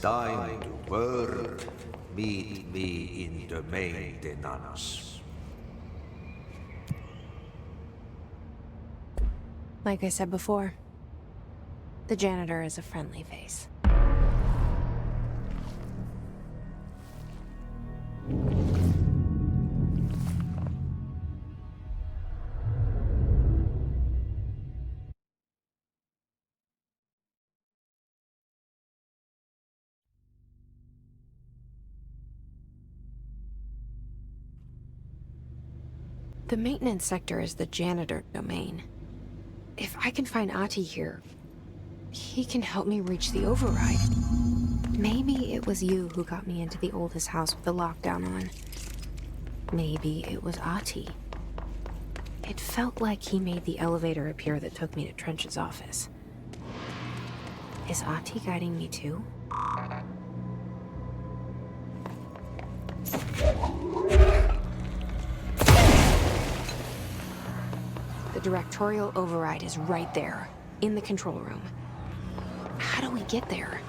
Time to work. Meet me in the maintenance. Like I said before, the janitor is a friendly face. The maintenance sector is the janitor domain. If I can find Ahti here, he can help me reach the override. Maybe it was you who got me into the oldest house with the lockdown on. Maybe it was Ahti. It felt like he made the elevator appear that took me to Trench's office. Is Ahti guiding me too? The Directorial Override is right there, in the control room. How do we get there?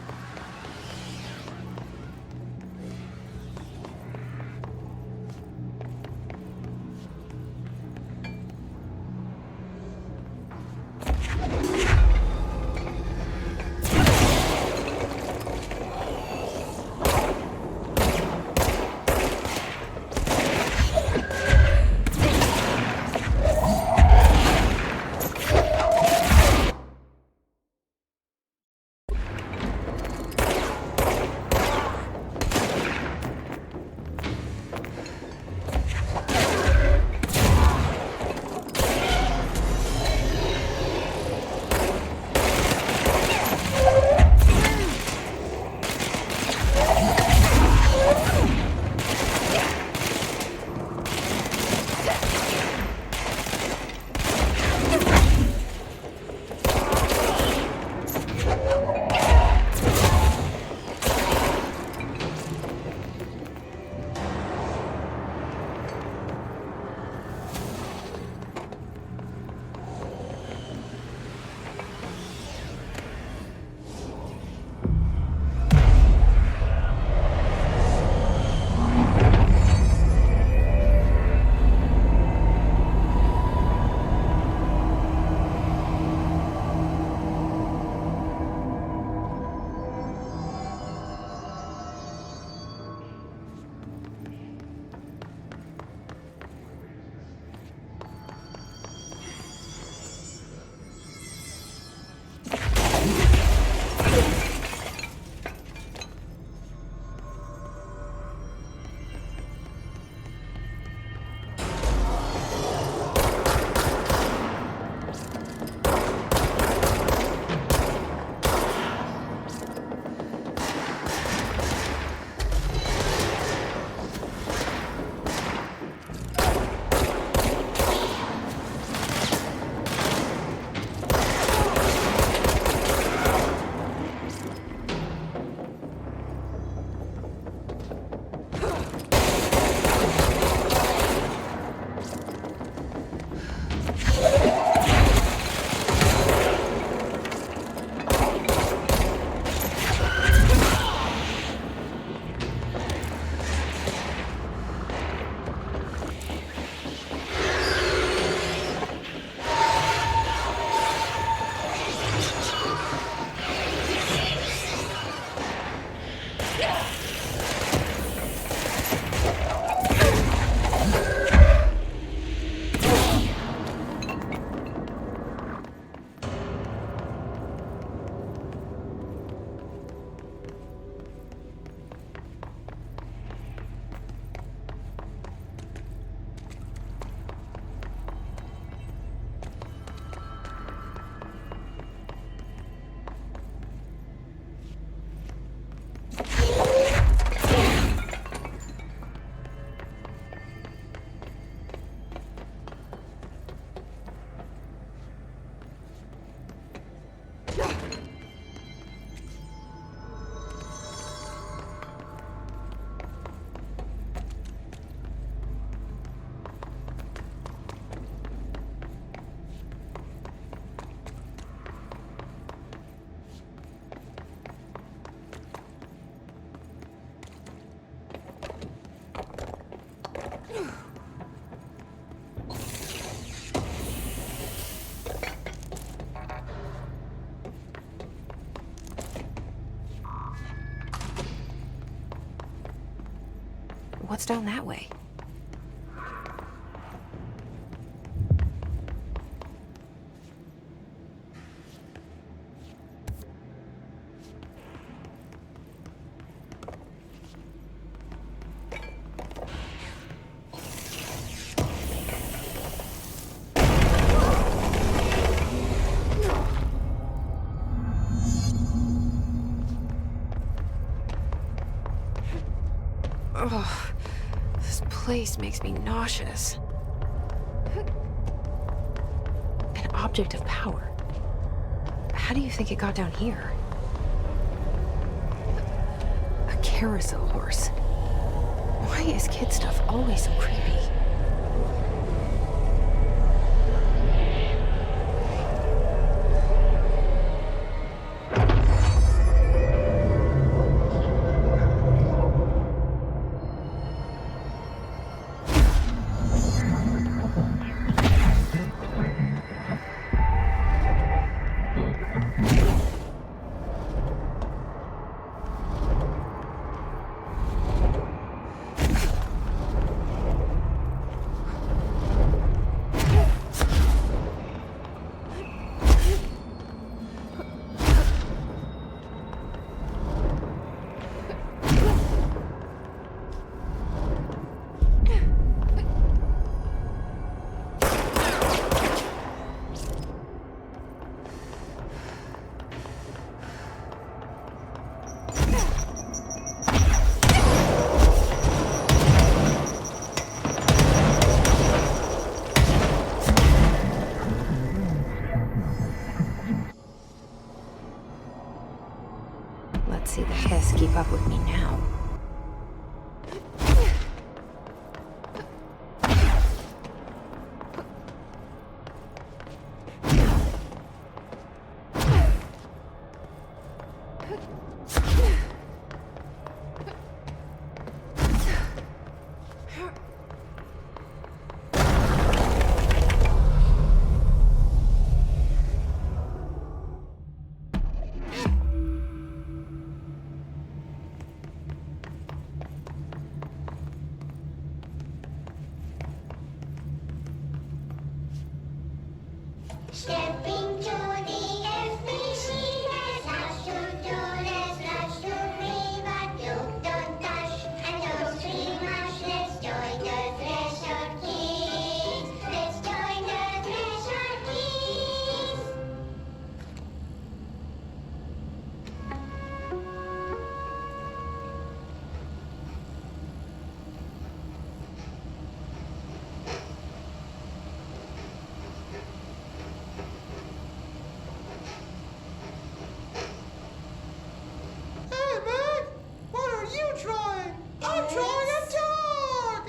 What's down that way? Oh, this place makes me nauseous. An object of power. How do you think it got down here? A carousel horse. Why is kid stuff always so creepy? Let's see the hiss keep up with me now. Stepping to the FBC, there's lots to do, there's lots to read, but you don't touch and don't scream much. Let's join the Treasure Kids. Let's join the Treasure Kids. Hey, man! What are you drawing? I'm drawing a dog!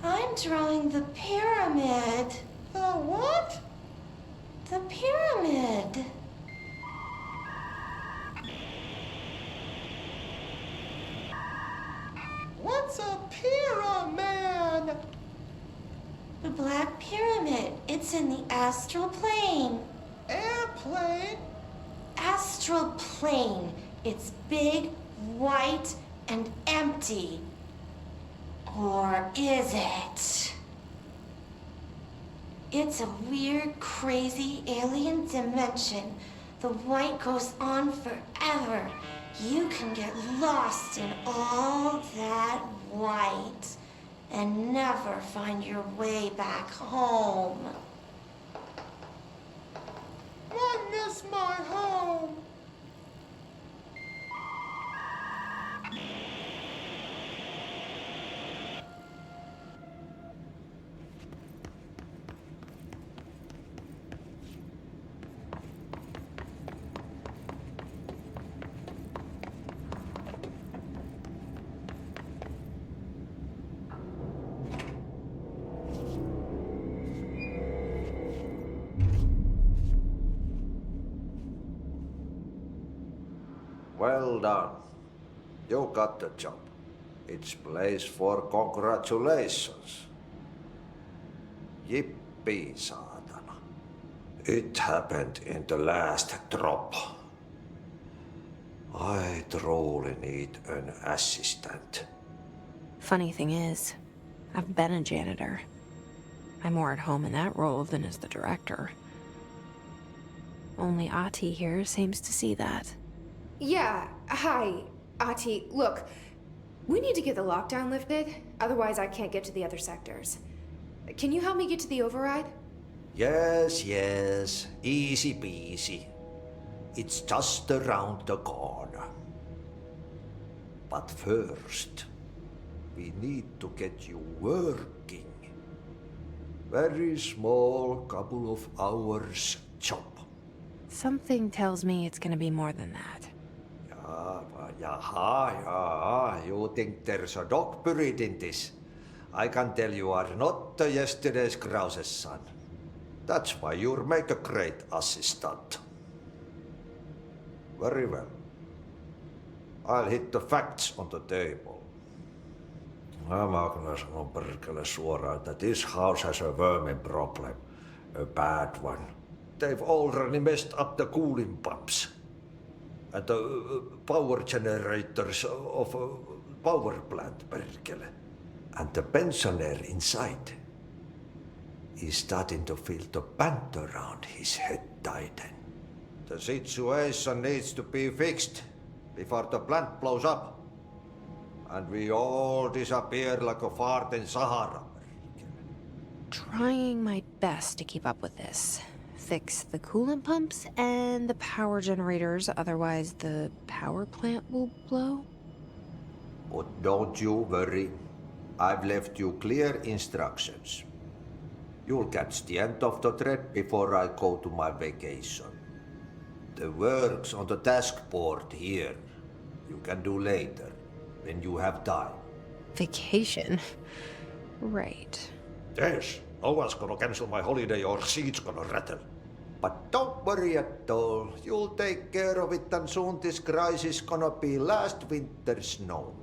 I'm drawing the pyramid. The what? The pyramid. What's a pyramid? The Black Pyramid. It's in the astral plane. Airplane? Astral plane. It's big, white, and empty. Or is it? It's a weird, crazy alien dimension. The white goes on forever. You can get lost in all that white and never find your way back home. I miss my home. Well done. You got the job. It's place for congratulations. Yippee, saatana. It happened in the last drop. I truly need an assistant. Funny thing is, I've been a janitor. I'm more at home in that role than as the director. Only Ahti here seems to see that. Yeah, hi, Ahti. Look, we need to get the lockdown lifted, otherwise I can't get to the other sectors. Can you help me get to the override? Yes, yes. Easy peasy. It's just around the corner. But first, we need to get you working. Very small, couple of hours job. Something tells me it's gonna be more than that. Yeah. You think there's a dog buried in this? I can tell you are not the yesterday's Krause's son. That's why you'll make a great assistant. Very well. I'll hit the facts on the table. Mä kyllä sanon perkele suoraan, että this house has a vermin problem. A bad one. They've already messed up the cooling pumps. And the power generators of a power plant, perkele. And the pensioner inside is starting to feel the band around his head tighten. The situation needs to be fixed before the plant blows up. And we all disappear like a fart in Sahara. Trying my best to keep up with this. Fix the coolant pumps and the power generators, otherwise the power plant will blow? But don't you worry. I've left you clear instructions. You'll catch the end of the thread before I go to my vacation. The work's on the task board here. You can do later, when you have time. Vacation? Right. Yes, no one's gonna cancel my holiday or seat's gonna rattle. But don't worry at all. You'll take care of it and soon this crisis gonna be last winter's snow.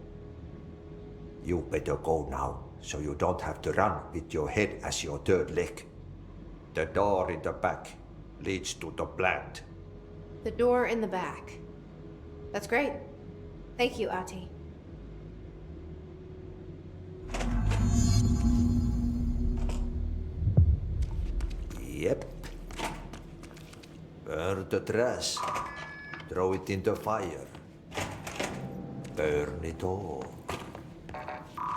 You better go now, so you don't have to run with your head as your third leg. The door in the back leads to the plant. The door in the back. That's great. Thank you, Ahti. Yep. Burn the trash. Throw it in the fire. Burn it all.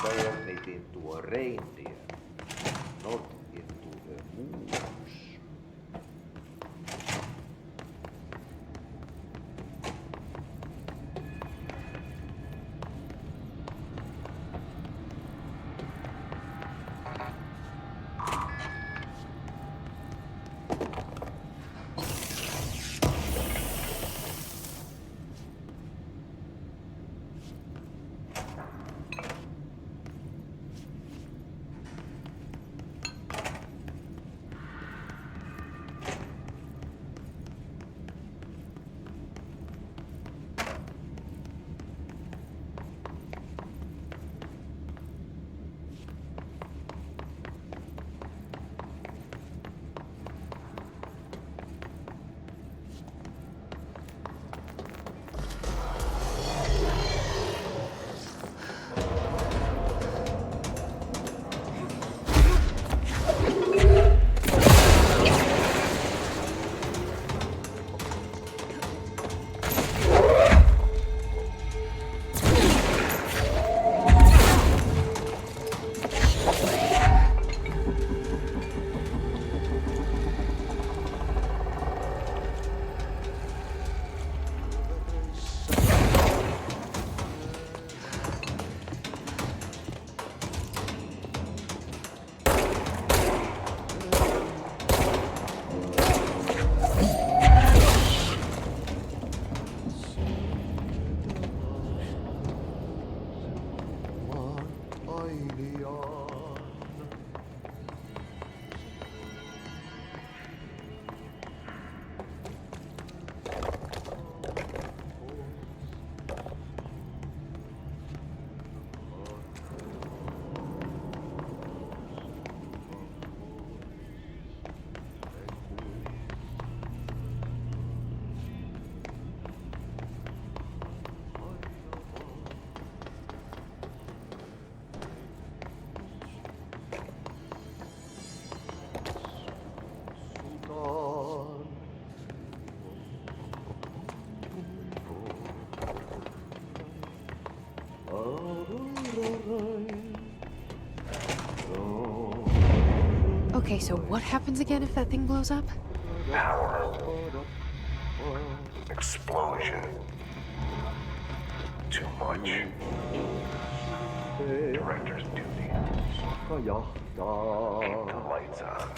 Turn it into a reindeer, not into a moose. Okay, so what happens again if that thing blows up? Power. Explosion. Too much. Director's duty. Keep the lights on.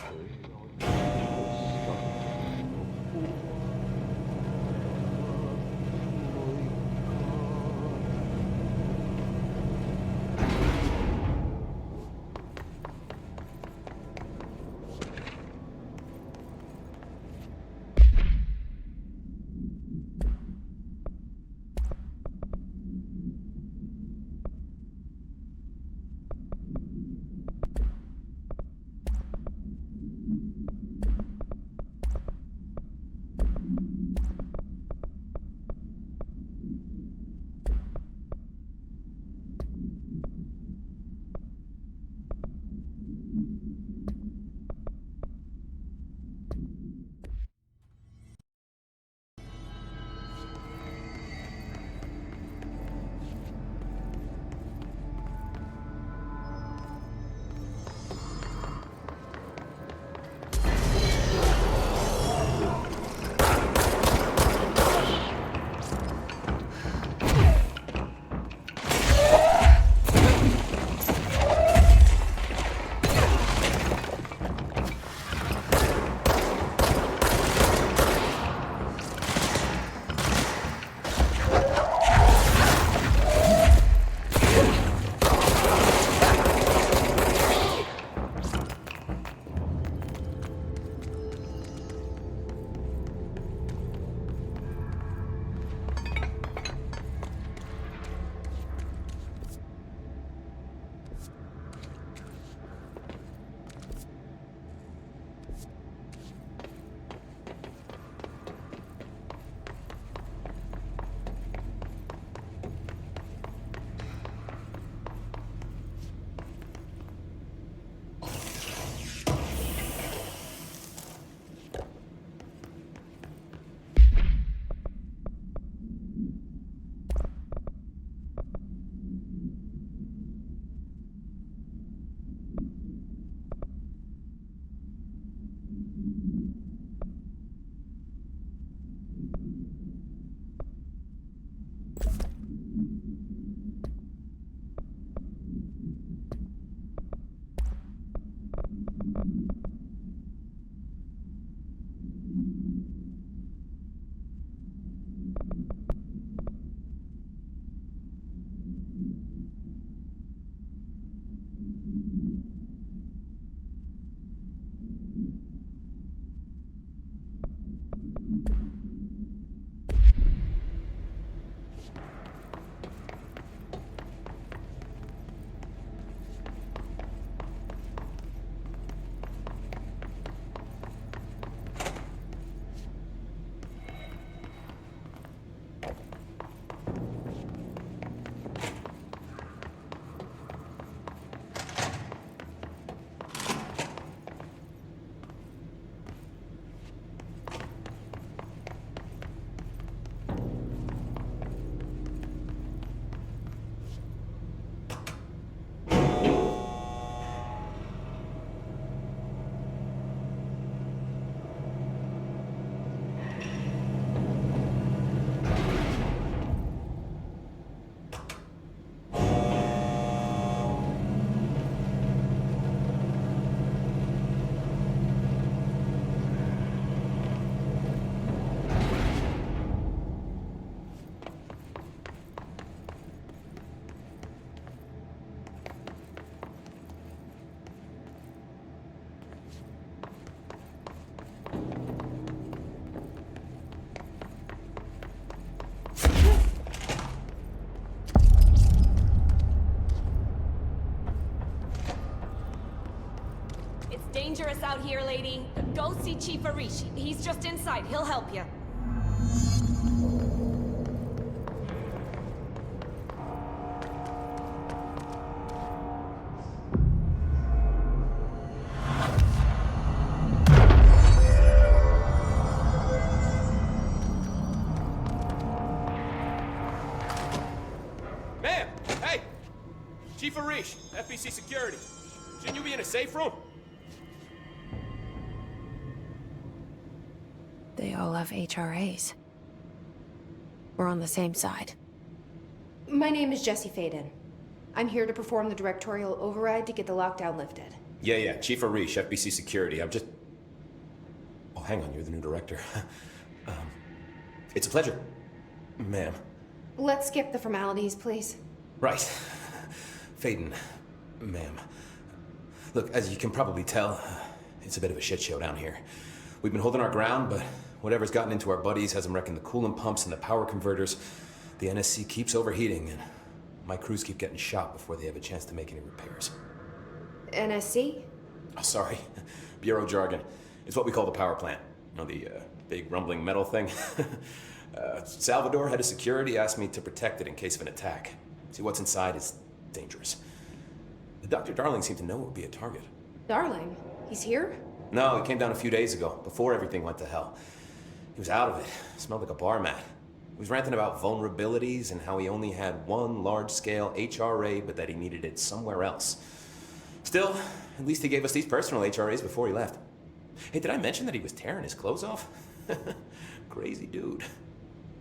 Dangerous out here, lady. Go see Chief Arishi. He's just inside. He'll help you. Chief Arish, FBC Security. Shouldn't you be in a safe room? They all have HRAs. We're on the same side. My name is Jesse Faden. I'm here to perform the Directorial Override to get the lockdown lifted. Yeah, Chief Arish, FBC Security. I'm just... Oh, hang on, you're the new director. It's a pleasure, ma'am. Let's skip the formalities, please. Right. Faden, ma'am. Look, as you can probably tell, it's a bit of a shit show down here. We've been holding our ground, but whatever's gotten into our buddies has them wrecking the coolant pumps and the power converters. The NSC keeps overheating, and my crews keep getting shot before they have a chance to make any repairs. NSC? Oh, sorry. Bureau jargon. It's what we call the power plant. You know, the big rumbling metal thing? Salvador, head of security, asked me to protect it in case of an attack. See, what's inside is dangerous. Dr. Darling seemed to know it would be a target. Darling? He's here? No, he came down a few days ago, before everything went to hell. He was out of it. Smelled like a bar mat. He was ranting about vulnerabilities and how he only had one large-scale HRA, but that he needed it somewhere else. Still, at least he gave us these personal HRAs before he left. Hey, did I mention that he was tearing his clothes off? Crazy dude.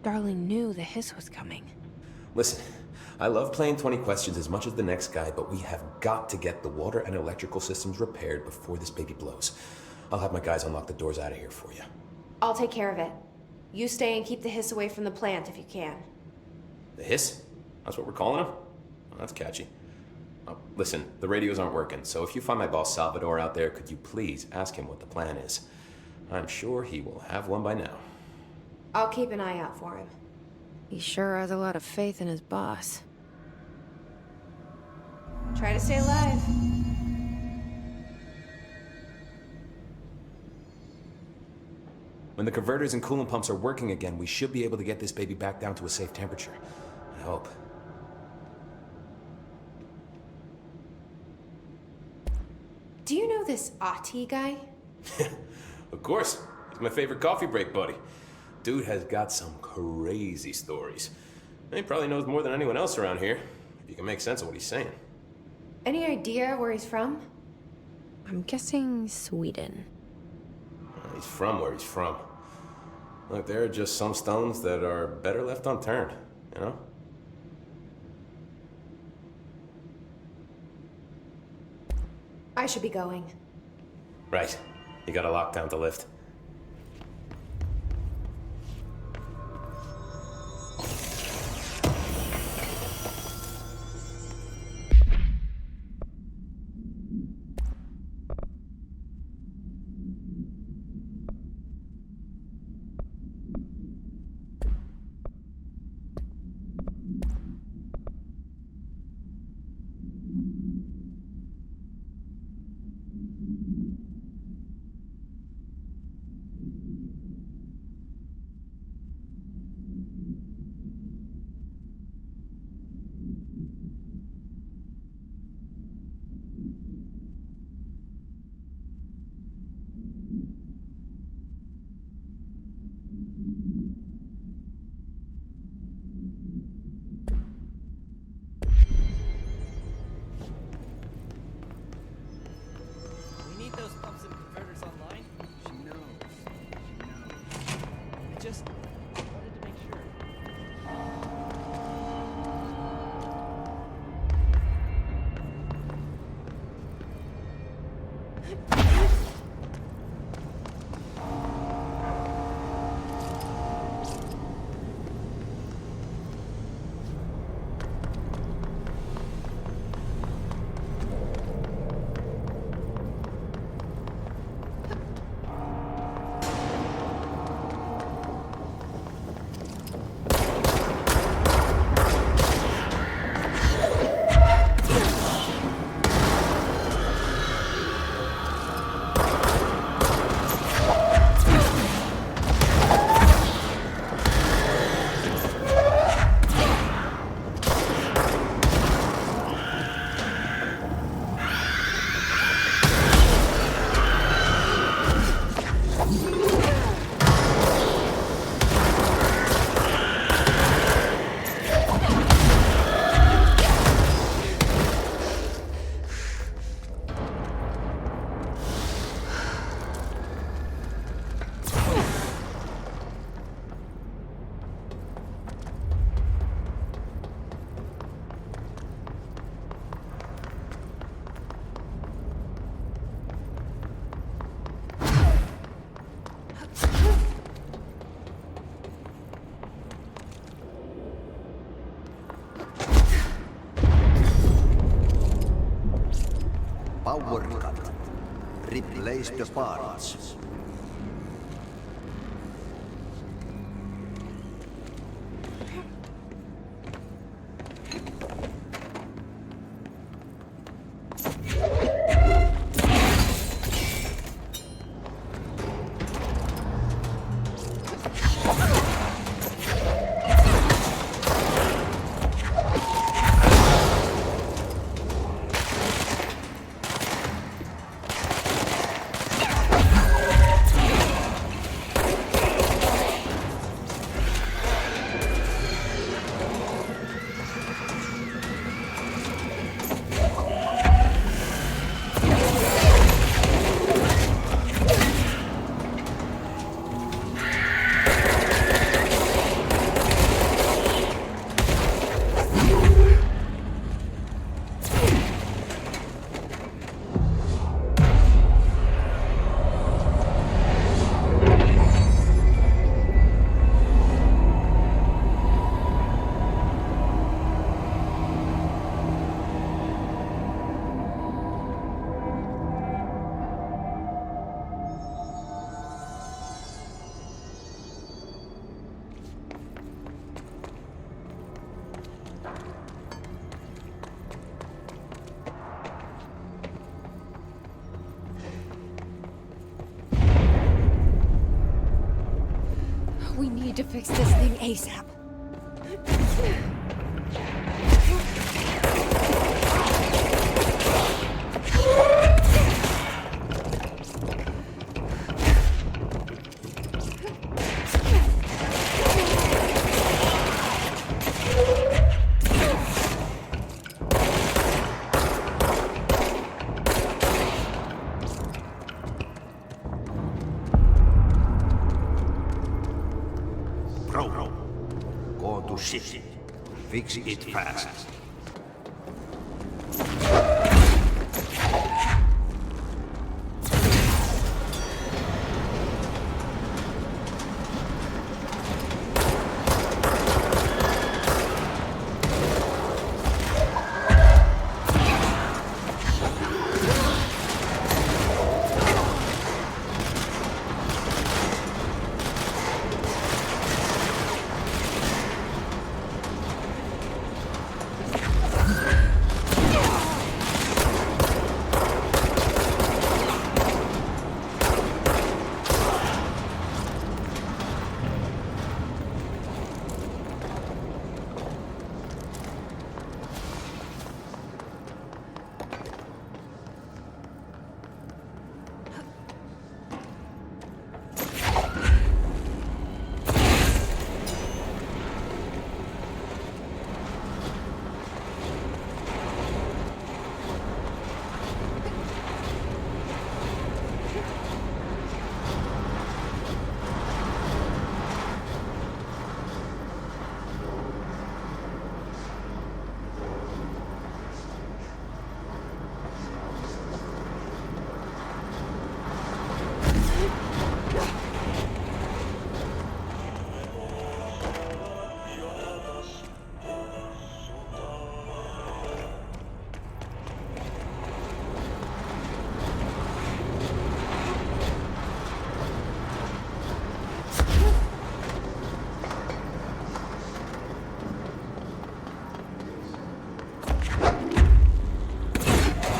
Darling knew the hiss was coming. Listen, I love playing 20 questions as much as the next guy, but we have got to get the water and electrical systems repaired before this baby blows. I'll have my guys unlock the doors out of here for you. I'll take care of it. You stay and keep the hiss away from the plant if you can. The hiss? That's what we're calling him? Oh, that's catchy. Oh, listen, the radios aren't working, so if you find my boss Salvador out there, could you please ask him what the plan is? I'm sure he will have one by now. I'll keep an eye out for him. He sure has a lot of faith in his boss. Try to stay alive. When the converters and coolant pumps are working again, we should be able to get this baby back down to a safe temperature. I hope. Do you know this Ahti guy? Of course. He's my favorite coffee break buddy. Dude has got some crazy stories. And he probably knows more than anyone else around here, if you can make sense of what he's saying. Any idea where he's from? I'm guessing Sweden. He's from where he's from. Look, there are just some stones that are better left unturned, you know? I should be going. Right. You got a lockdown to lift. place the parts. We need to fix this thing ASAP. Go to shit. Fix it fast.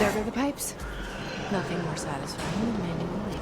There go the pipes. Nothing more satisfying than mending a leak.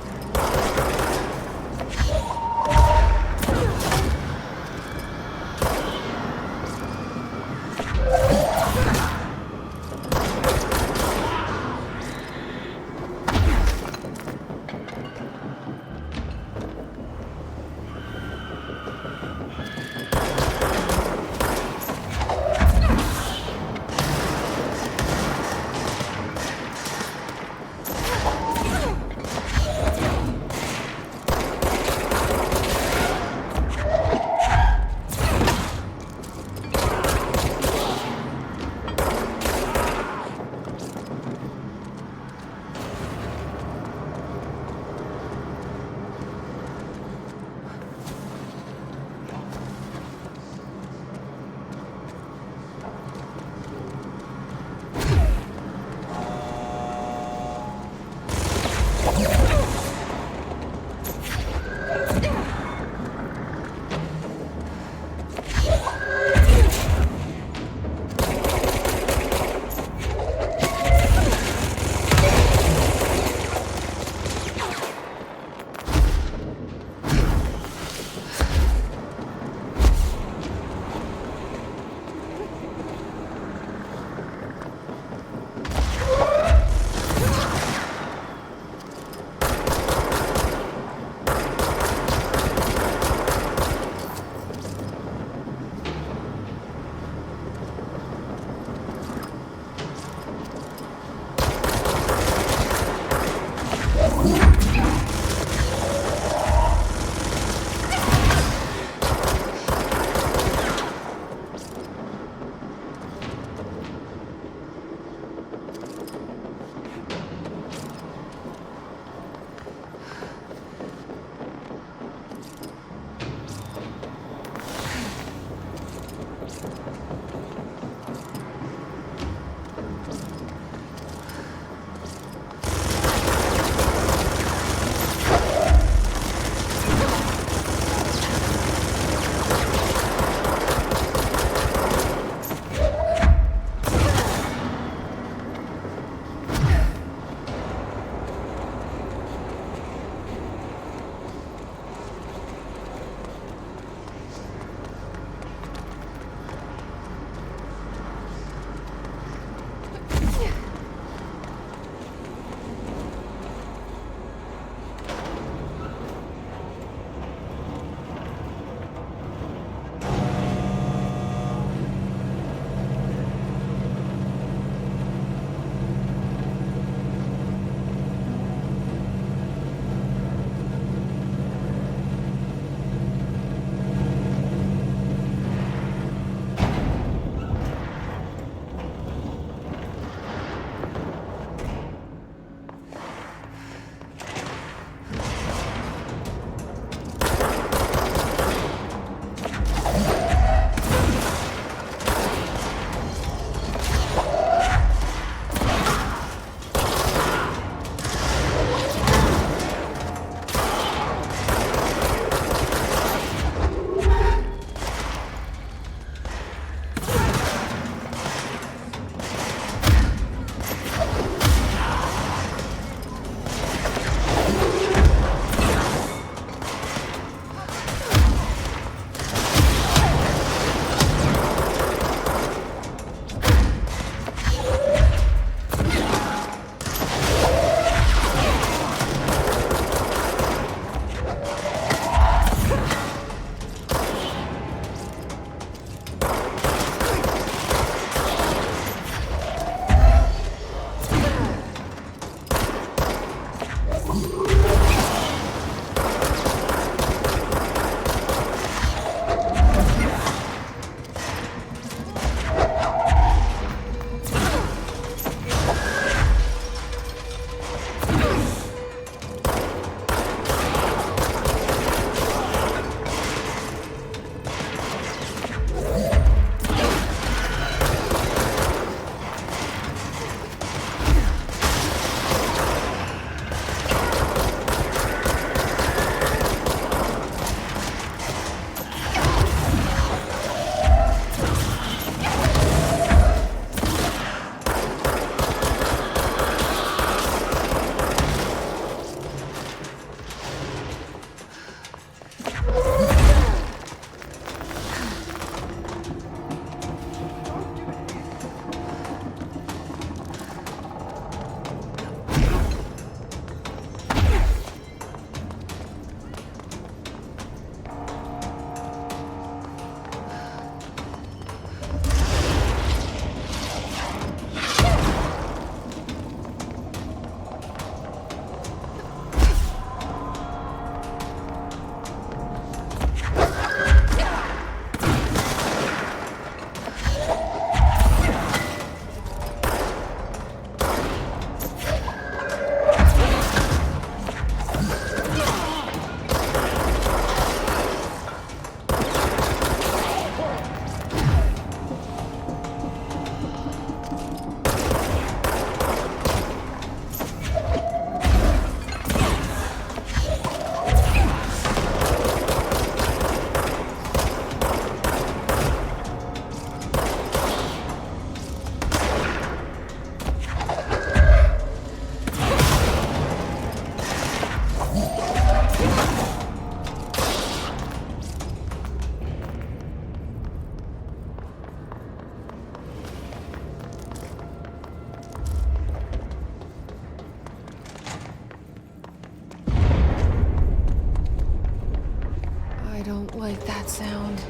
sound.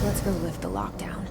Let's go lift the lockdown.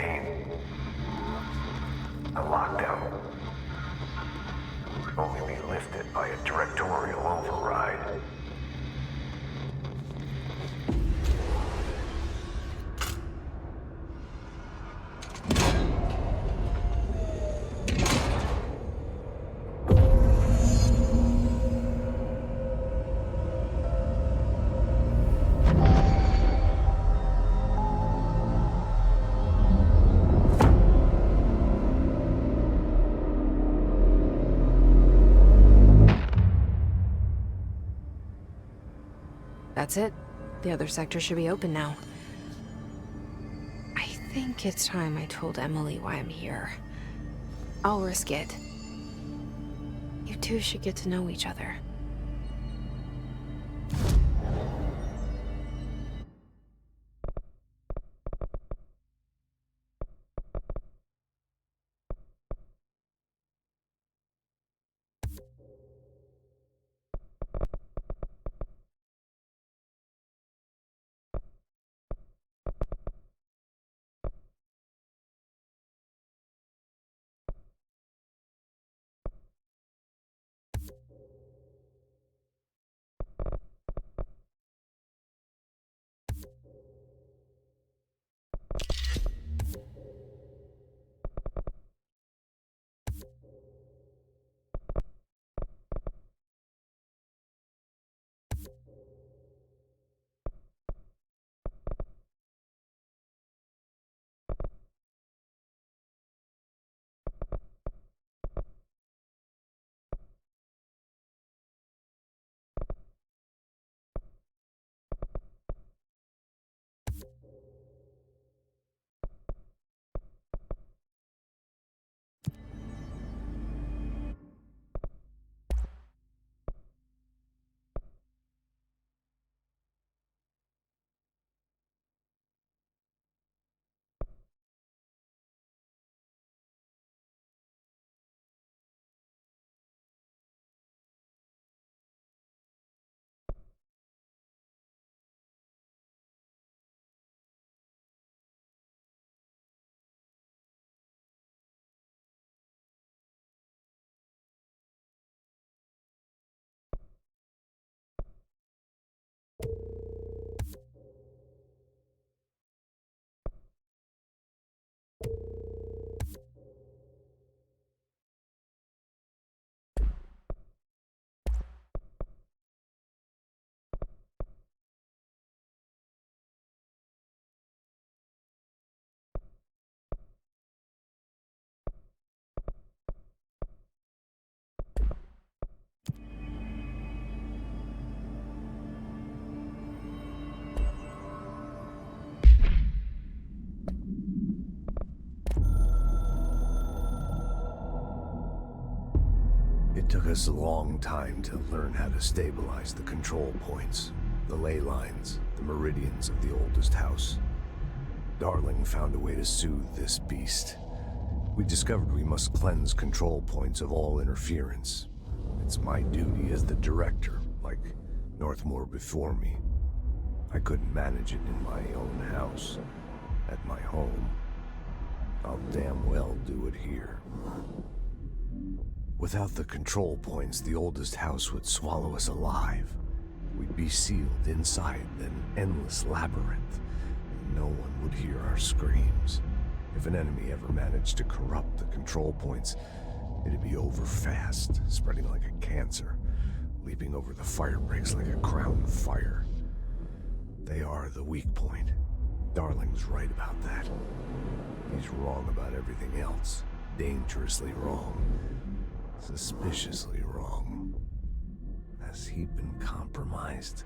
15. The lockdown can only be lifted by a directorial override. That's it. The other sector should be open now. I think it's time I told Emily why I'm here. I'll risk it. You two should get to know each other. It took us a long time to learn how to stabilize the control points, the ley lines, the meridians of the oldest house. Darling found a way to soothe this beast. We discovered we must cleanse control points of all interference. It's my duty as the director, like Northmore before me. I couldn't manage it in my own house, at my home. I'll damn well do it here. Without the control points, the oldest house would swallow us alive. We'd be sealed inside an endless labyrinth, and no one would hear our screams. If an enemy ever managed to corrupt the control points, it'd be over fast, spreading like a cancer, leaping over the fire breaks like a crown of fire. They are the weak point. Darling's right about that. He's wrong about everything else. Dangerously wrong. Suspiciously wrong. Has he been compromised?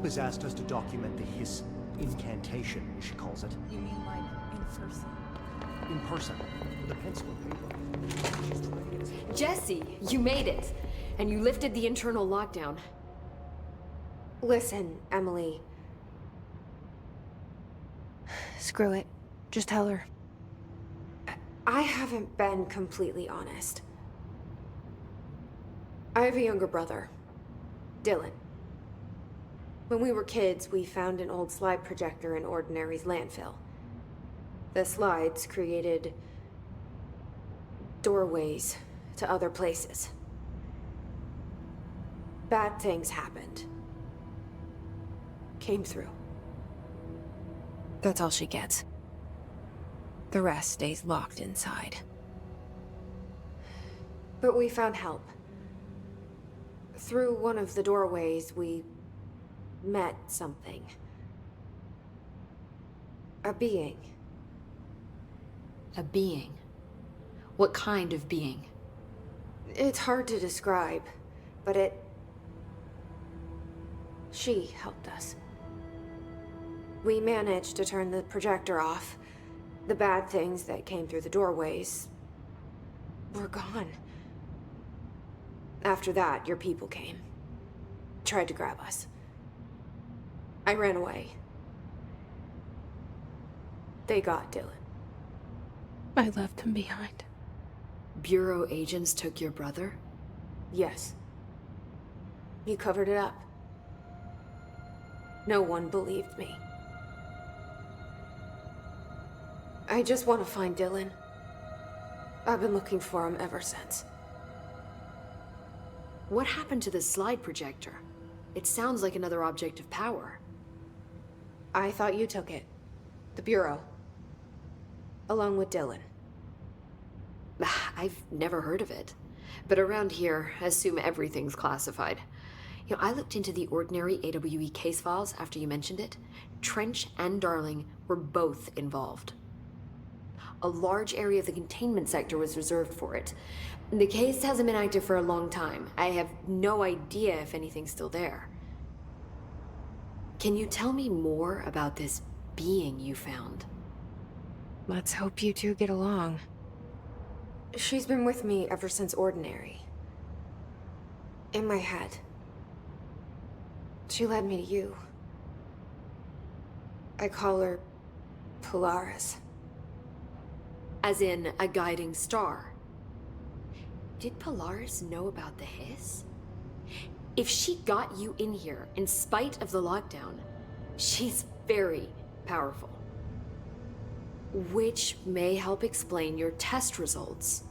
has asked us to document the hiss incantation, as she calls it. You mean like in person? In person, with a pencil and paper. Jesse, you made it! And you lifted the internal lockdown. Listen, Emily. Screw it. Just tell her. I haven't been completely honest. I have a younger brother, Dylan. When we were kids, we found an old slide projector in Ordinary's landfill. The slides created doorways to other places. Bad things happened. Came through. That's all she gets. The rest stays locked inside. But we found help. Through one of the doorways, we met something. A being. A being? What kind of being? It's hard to describe, but she helped us. We managed to turn the projector off. The bad things that came through the doorways were gone. After that, your people came. Tried to grab us. I ran away. They got Dylan. I left him behind. Bureau agents took your brother? Yes. You covered it up. No one believed me. I just want to find Dylan. I've been looking for him ever since. What happened to the slide projector? It sounds like another object of power. I thought you took it. The Bureau. Along with Dylan. I've never heard of it. But around here, I assume everything's classified. You know, I looked into the Ordinary AWE case files after you mentioned it. Trench and Darling were both involved. A large area of the containment sector was reserved for it. The case hasn't been active for a long time. I have no idea if anything's still there. Can you tell me more about this being you found? Let's hope you two get along. She's been with me ever since Ordinary. In my head. She led me to you. I call her Polaris. As in a guiding star. Did Polaris know about the hiss? If she got you in here in spite of the lockdown, she's very powerful. Which may help explain your test results.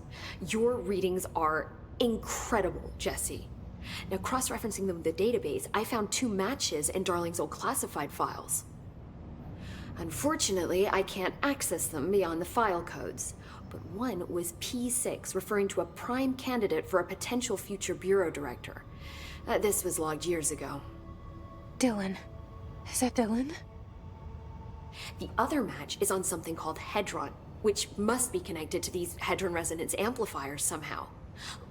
Your readings are incredible, Jesse. Now, cross-referencing them with the database, I found 2 matches in Darling's old classified files. Unfortunately, I can't access them beyond the file codes, but one was P6, referring to a prime candidate for a potential future bureau director. This was logged years ago. Dylan. Is that Dylan? The other match is on something called Hedron, which must be connected to these Hedron resonance amplifiers somehow.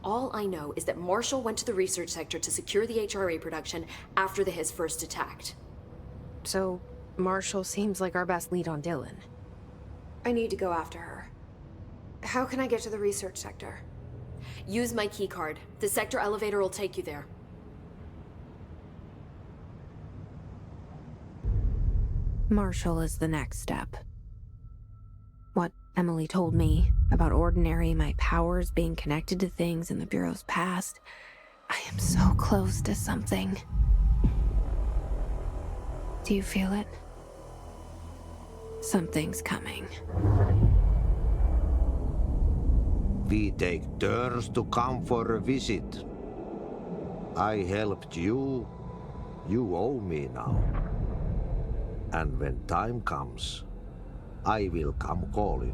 All I know is that Marshall went to the research sector to secure the HRA production after the hiss first attacked. So, Marshall seems like our best lead on Dylan. I need to go after her. How can I get to the research sector? Use my keycard. The sector elevator will take you there. Marshall is the next step. What Emily told me about Ordinary, my powers being connected to things in the Bureau's past. I am so close to something. Do you feel it? Something's coming. We take turns to come for a visit. I helped you. You owe me now. And when time comes, I will come calling.